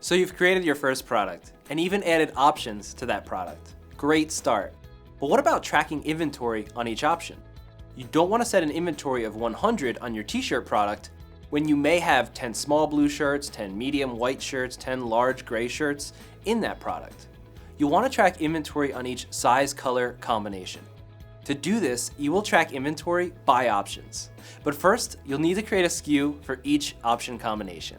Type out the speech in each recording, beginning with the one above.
So you've created your first product and even added options to that product. Great start. But what about tracking inventory on each option? You don't want to set an inventory of 100 on your t-shirt product when you may have 10 small blue shirts, 10 medium white shirts, 10 large gray shirts in that product. You'll want to track inventory on each size color combination. To do this, you will track inventory by options. But first, you'll need to create a SKU for each option combination.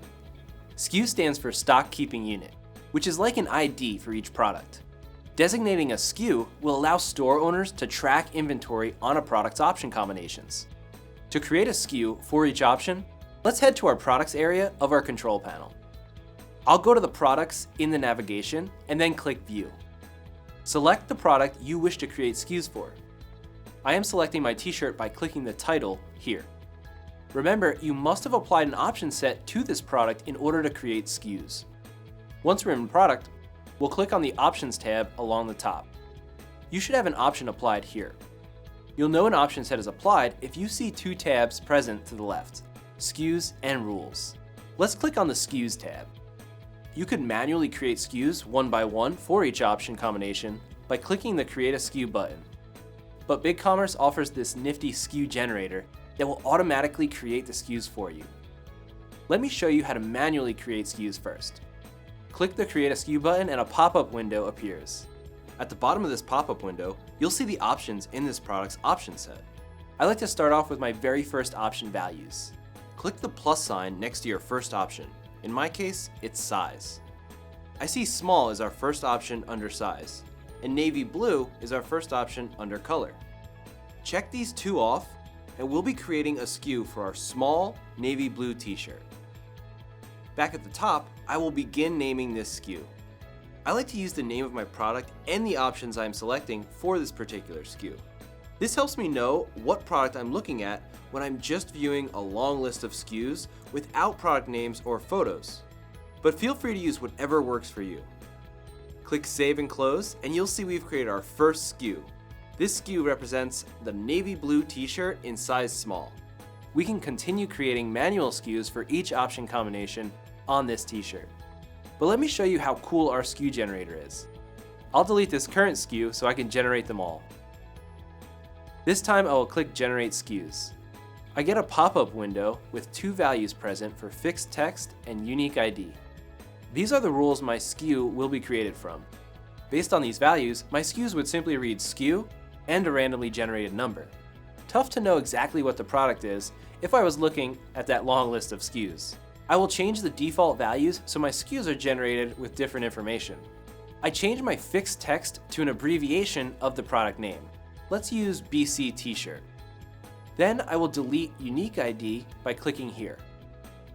SKU stands for Stock Keeping Unit, which is like an ID for each product. Designating a SKU will allow store owners to track inventory on a product's option combinations. To create a SKU for each option, let's head to our products area of our control panel. I'll go to the products in the navigation and then click View. Select the product you wish to create SKUs for. I am selecting my t-shirt by clicking the title here. Remember, you must have applied an option set to this product in order to create SKUs. Once we're in product, we'll click on the Options tab along the top. You should have an option applied here. You'll know an option set is applied if you see two tabs present to the left, SKUs and Rules. Let's click on the SKUs tab. You could manually create SKUs one by one for each option combination by clicking the Create a SKU button. But Bigcommerce offers this nifty SKU generator that will automatically create the SKUs for you. Let me show you how to manually create SKUs first. Click the Create a SKU button and a pop-up window appears. At the bottom of this pop-up window, you'll see the options in this product's option set. I like to start off with my very first option values. Click the plus sign next to your first option. In my case, it's size. I see small as our first option under size, and navy blue is our first option under color. Check these two off, and we'll be creating a SKU for our small navy blue t-shirt. Back at the top, I will begin naming this SKU. I like to use the name of my product and the options I'm selecting for this particular SKU. This helps me know what product I'm looking at when I'm just viewing a long list of SKUs without product names or photos. But feel free to use whatever works for you. Click Save and Close, and you'll see we've created our first SKU. This SKU represents the navy blue t-shirt in size small. We can continue creating manual SKUs for each option combination on this t-shirt. But let me show you how cool our SKU generator is. I'll delete this current SKU so I can generate them all. This time I will click Generate SKUs. I get a pop-up window with two values present for fixed text and unique ID. These are the rules my SKU will be created from. Based on these values, my SKUs would simply read SKU and a randomly generated number. Tough to know exactly what the product is if I was looking at that long list of SKUs. I will change the default values so my SKUs are generated with different information. I change my fixed text to an abbreviation of the product name. Let's use BC T-shirt. Then I will delete unique ID by clicking here,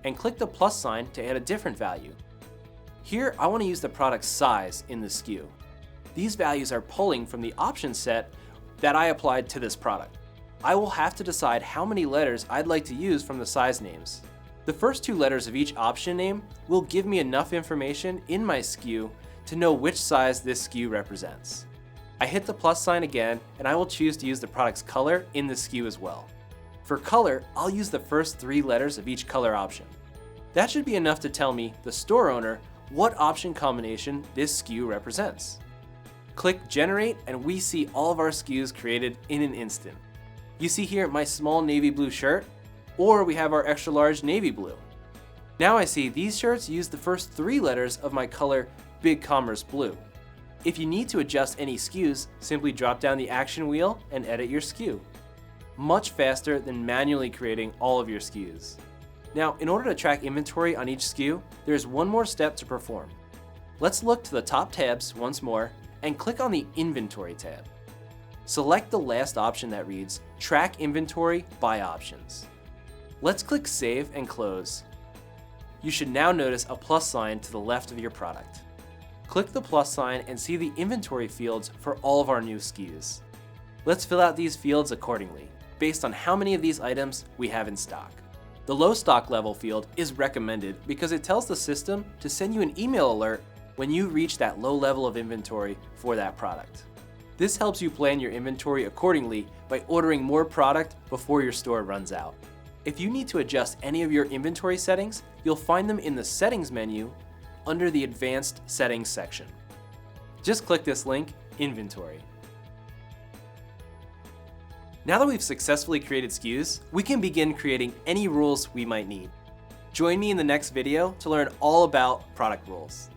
and click the plus sign to add a different value. Here I want to use the product size in the SKU. These values are pulling from the option set that I applied to this product. I will have to decide how many letters I'd like to use from the size names. The first two letters of each option name will give me enough information in my SKU to know which size this SKU represents. I hit the plus sign again, and I will choose to use the product's color in the SKU as well. For color, I'll use the first three letters of each color option. That should be enough to tell me, the store owner, what option combination this SKU represents. Click Generate, and we see all of our SKUs created in an instant. You see here my small navy blue shirt, or we have our extra large navy blue. Now I see these shirts use the first three letters of my color Bigcommerce blue. If you need to adjust any SKUs, simply drop down the action wheel and edit your SKU. Much faster than manually creating all of your SKUs. Now, in order to track inventory on each SKU, there's one more step to perform. Let's look to the top tabs once more and click on the Inventory tab. Select the last option that reads Track Inventory by Options. Let's click Save and Close. You should now notice a plus sign to the left of your product. Click the plus sign and see the inventory fields for all of our new SKUs. Let's fill out these fields accordingly, based on how many of these items we have in stock. The low stock level field is recommended because it tells the system to send you an email alert when you reach that low level of inventory for that product. This helps you plan your inventory accordingly by ordering more product before your store runs out. If you need to adjust any of your inventory settings, you'll find them in the Settings menu under the Advanced Settings section. Just click this link, Inventory. Now that we've successfully created SKUs, we can begin creating any rules we might need. Join me in the next video to learn all about product rules.